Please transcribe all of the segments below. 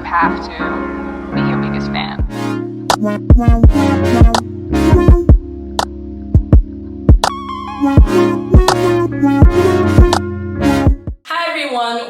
have to be your biggest fan.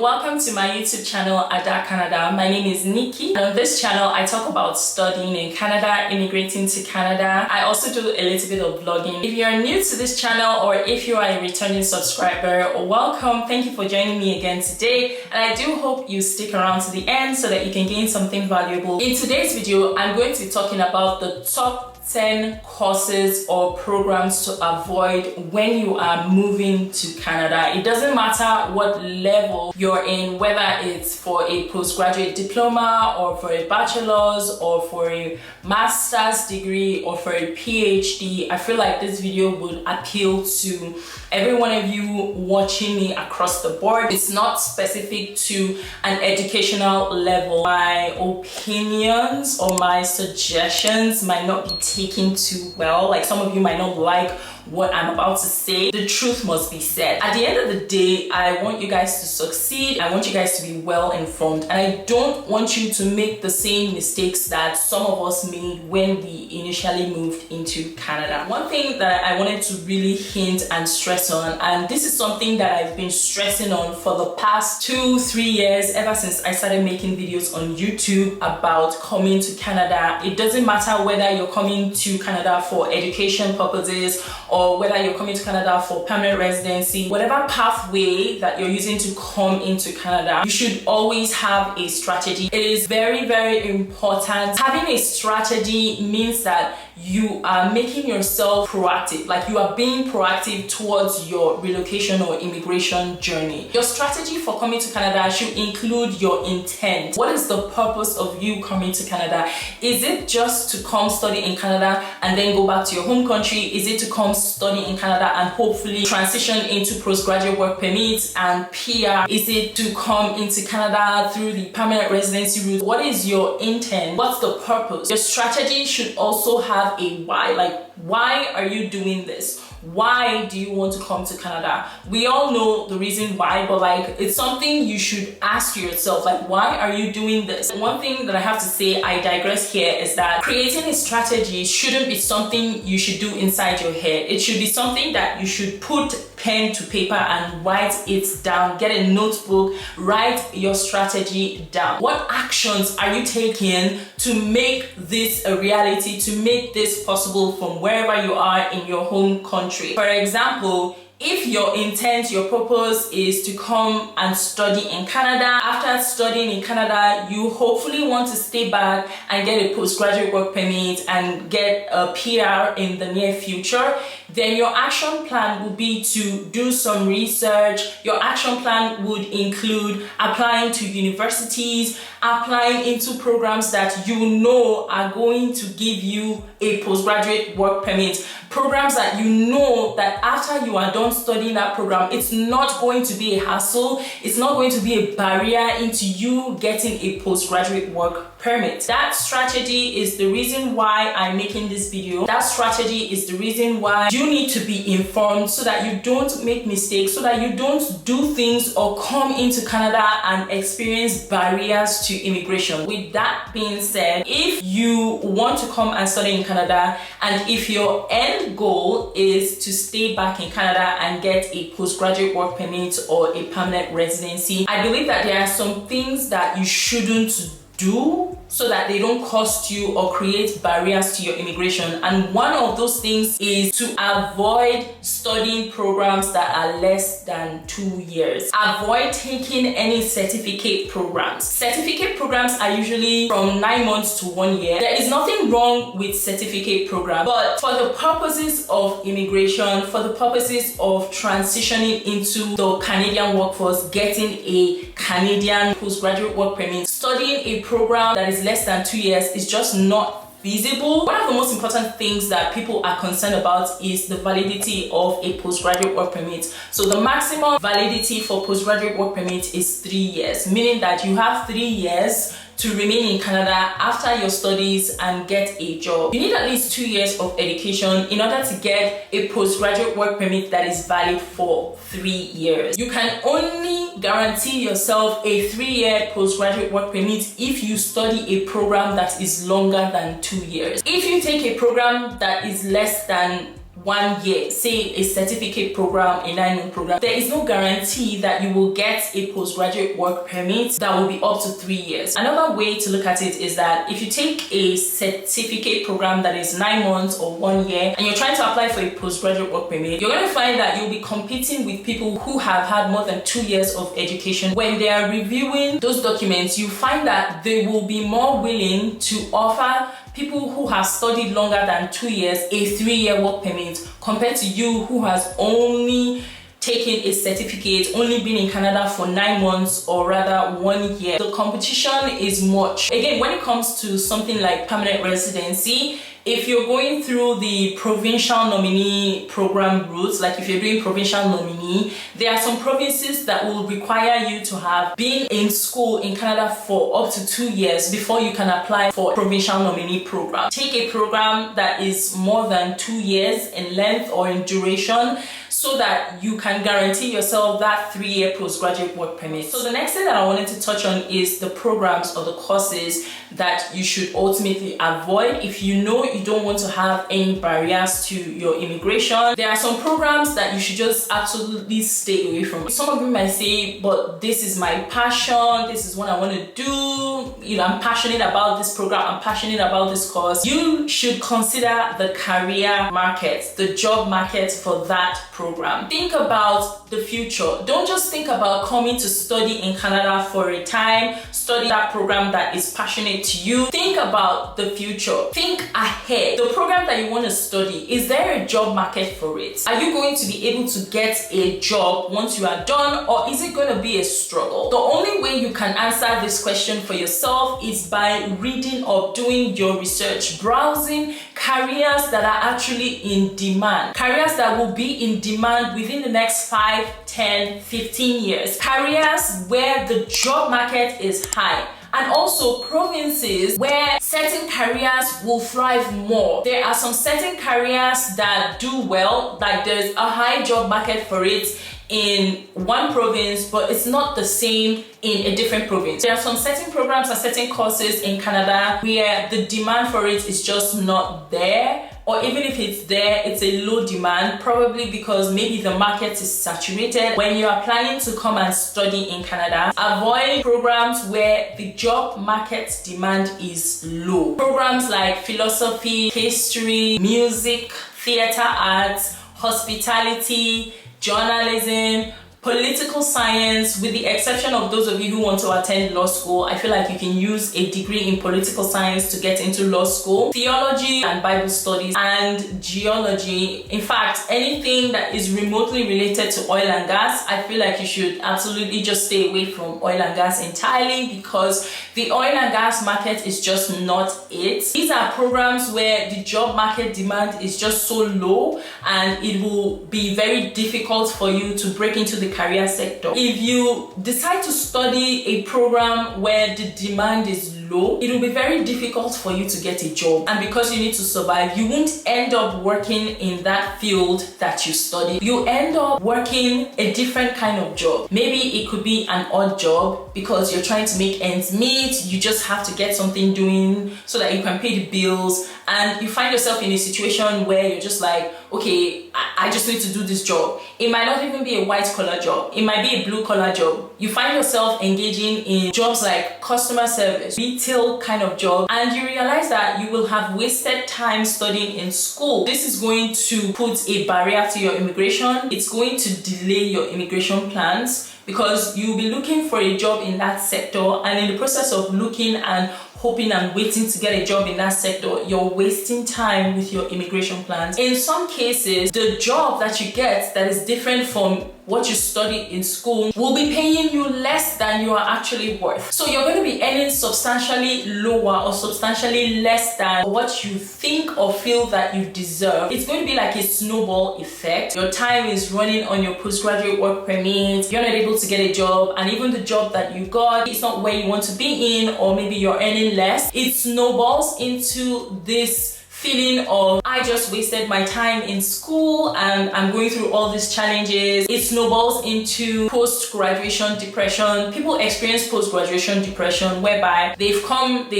Welcome to my YouTube channel, Ada Canada. My name is Nikki, and on this channel I talk about studying in Canada, immigrating to Canada. I also do a little bit of vlogging. If you're new to this channel or if you are a returning subscriber, welcome. Thank you for joining me again today, and I do hope you stick around to the end so that you can gain something valuable. In today's video, I'm going to be talking about the top 10 courses or programs to avoid when you are moving to Canada. It doesn't matter what level you're in, whether it's for a postgraduate diploma or for a bachelor's or for a master's degree or for a PhD. I feel like this video would appeal to every one of you watching me across the board. It's not specific to an educational level. My opinions or my suggestions might not be taken too well. Like, some of you might not like what I'm about to say. The truth must be said. At the end of the day, I want you guys to succeed. I want you guys to be well informed, and I don't want you to make the same mistakes that some of us made when we initially moved into Canada. One thing that I wanted to really hint and stress on, and this is something that I've been stressing on for the past 2-3 years, ever since I started making videos on YouTube about coming to Canada. It doesn't matter whether you're coming to Canada for education purposes or whether you're coming to Canada for permanent residency. Whatever pathway that you're using to come into Canada, you should always have a strategy. It is very, very important. Having a strategy means that you are making yourself proactive, like you are being proactive towards your relocation or immigration journey. Your strategy for coming to Canada should include your intent. What is the purpose of you coming to Canada? Is it just to come study in Canada and then go back to your home country? Is it to come study in Canada and hopefully transition into postgraduate work permits and PR? Is it to come into Canada through the permanent residency route? What is your intent? What's the purpose? Your strategy should also have a why. Like, why are you doing this? Why do you want to come to Canada? We all know the reason why, but like, it's something you should ask yourself, like, why are you doing this? One thing that I have to say, I digress here, is that creating a strategy shouldn't be something you should do inside your head. It should be something that you should put pen to paper and write it down. Get a notebook, write your strategy down. What actions are you taking to make this a reality, to make this possible from wherever you are in your home country? For example, if your intent, your purpose is to come and study in Canada, after studying in Canada, you hopefully want to stay back and get a postgraduate work permit and get a PR in the near future, then your action plan would be to do some research. Your action plan would include applying to universities, applying into programs that you know are going to give you a postgraduate work permit, programs that you know that after you are done studying that program, it's not going to be a hassle, it's not going to be a barrier into you getting a postgraduate work permit. That strategy is the reason why I'm making this video. That strategy is the reason why you need to be informed, so that you don't make mistakes, so that you don't do things or come into Canada and experience barriers to immigration. With that being said, if you want to come and study in Canada, and if your end goal is to stay back in Canada and get a postgraduate work permit or a permanent residency, I believe that there are some things that you shouldn't do so that they don't cost you or create barriers to your immigration. And one of those things is to avoid studying programs that are less than 2 years. Avoid taking any certificate programs. Certificate programs are usually from 9 months to 1 year. There is nothing wrong with certificate programs, but for the purposes of immigration, for the purposes of transitioning into the Canadian workforce, getting a Canadian postgraduate work permit, studying a program that is less than 2 years is just not feasible. One of the most important things that people are concerned about is the validity of a postgraduate work permit. So the maximum validity for postgraduate work permit is 3 years, meaning that you have 3 years to remain in Canada after your studies and get a job. You need at least 2 years of education in order to get a postgraduate work permit that is valid for 3 years. You can only guarantee yourself a 3-year postgraduate work permit if you study a program that is longer than 2 years. If you take a program that is less than 1 year, say a certificate program, a 9-month program, there is no guarantee that you will get a postgraduate work permit that will be up to 3 years. Another way to look at it is that if you take a certificate program that is 9 months or 1 year and you're trying to apply for a postgraduate work permit, you're going to find that you'll be competing with people who have had more than 2 years of education. When they are reviewing those documents, you find that they will be more willing to offer people who have studied longer than 2 years a 3-year work permit compared to you who has only taken a certificate, only been in Canada for 9 months or rather 1 year. The competition is much. Again, when it comes to something like permanent residency, if you're going through the provincial nominee program route, like if you're doing provincial nominee, there are some provinces that will require you to have been in school in Canada for up to 2 years before you can apply for provincial nominee program. Take a program that is more than 2 years in length or in duration so that you can guarantee yourself that 3-year postgraduate work permit. So the next thing that I wanted to touch on is the programs or the courses that you should ultimately avoid if you know you don't want to have any barriers to your immigration. There are some programs that you should just absolutely stay away from. Some of you might say, but this is my passion, this is what I want to do, I'm passionate about this program, I'm passionate about this course. You should consider the career market, the job market for that program. Think about the future. Don't just think about coming to study in Canada for a time, study that program that is passionate to you. Think about the future. Think ahead. The program that you want to study, is there a job market for it? Are you going to be able to get a job once you are done, or is it going to be a struggle? The only way you can answer this question for yourself is by reading or doing your research, browsing careers that are actually in demand, careers that will be in demand within the next 5, 10, 15 years, careers where the job market is high, and also provinces where certain careers will thrive more. There are some certain careers that do well, like there's a high job market for it in one province, but it's not the same in a different province. There are some certain programs and certain courses in Canada where the demand for it is just not there, or even if it's there, it's a low demand, probably because maybe the market is saturated. When you are planning to come and study in Canada, avoid programs where the job market demand is low. Programs like philosophy, history, music, theater arts, hospitality, journalism, political science, with the exception of those of you who want to attend law school. I feel like you can use a degree in political science to get into law school. Theology and Bible studies and geology. In fact, anything that is remotely related to oil and gas, I feel like you should absolutely just stay away from oil and gas entirely, because the oil and gas market is just not it. These are programs where the job market demand is just so low and it will be very difficult for you to break into the career sector. If you decide to study a program where the demand is low, it will be very difficult for you to get a job, and because you need to survive, you won't end up working in that field that you studied. You end up working a different kind of job. Maybe it could be an odd job because you're trying to make ends meet, you just have to get something doing so that you can pay the bills, and you find yourself in a situation where you're just like, okay, I just need to do this job. It might not even be a white collar job, it might be a blue collar job. You find yourself engaging in jobs like customer service, retail kind of job, and you realize that you will have wasted time studying in school. This is going to put a barrier to your immigration. It's going to delay your immigration plans, because you'll be looking for a job in that sector, and in the process of looking and hoping and waiting to get a job in that sector, you're wasting time with your immigration plans. In some cases, the job that you get that is different from what you studied in school will be paying you less than you are actually worth. So you're going to be earning substantially lower or substantially less than what you think or feel that you deserve. It's going to be like a snowball effect. Your time is running on your postgraduate work permit, you're not able to get a job, and even the job that you got, it's not where you want to be in, or maybe you're earning less. It snowballs into this feeling of, I just wasted my time in school and I'm going through all these challenges. It snowballs into post-graduation depression. People experience post-graduation depression whereby they've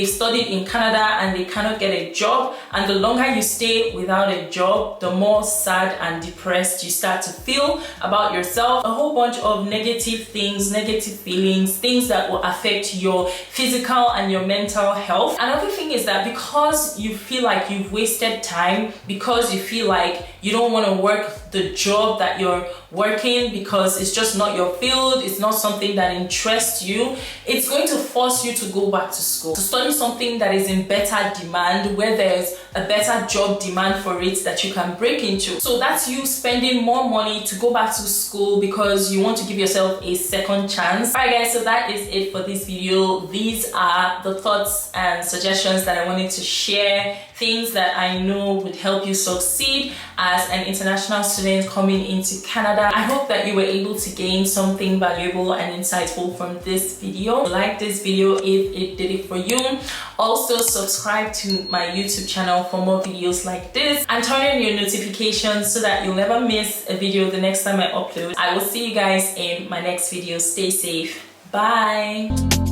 studied in Canada and they cannot get a job, and the longer you stay without a job, the more sad and depressed you start to feel about yourself. A whole bunch of negative things, negative feelings, things that will affect your physical and your mental health. Another thing is that because you feel like you've wasted time, because you feel like you don't want to work the job that you're working because it's just not your field, it's not something that interests you, it's going to force you to go back to school to study something that is in better demand, where there's a better job demand for it that you can break into. So that's you spending more money to go back to school because you want to give yourself a second chance. Alright guys, so that is it for this video. These are the thoughts and suggestions that I wanted to share, things that I know would help you succeed as an international student coming into Canada. I hope that you were able to gain something valuable and insightful from this video. Like this video if it did it for you. Also subscribe to my YouTube channel for more videos like this, and turn on your notifications so that you'll never miss a video the next time I upload. I will see you guys in my next video. Stay safe. Bye.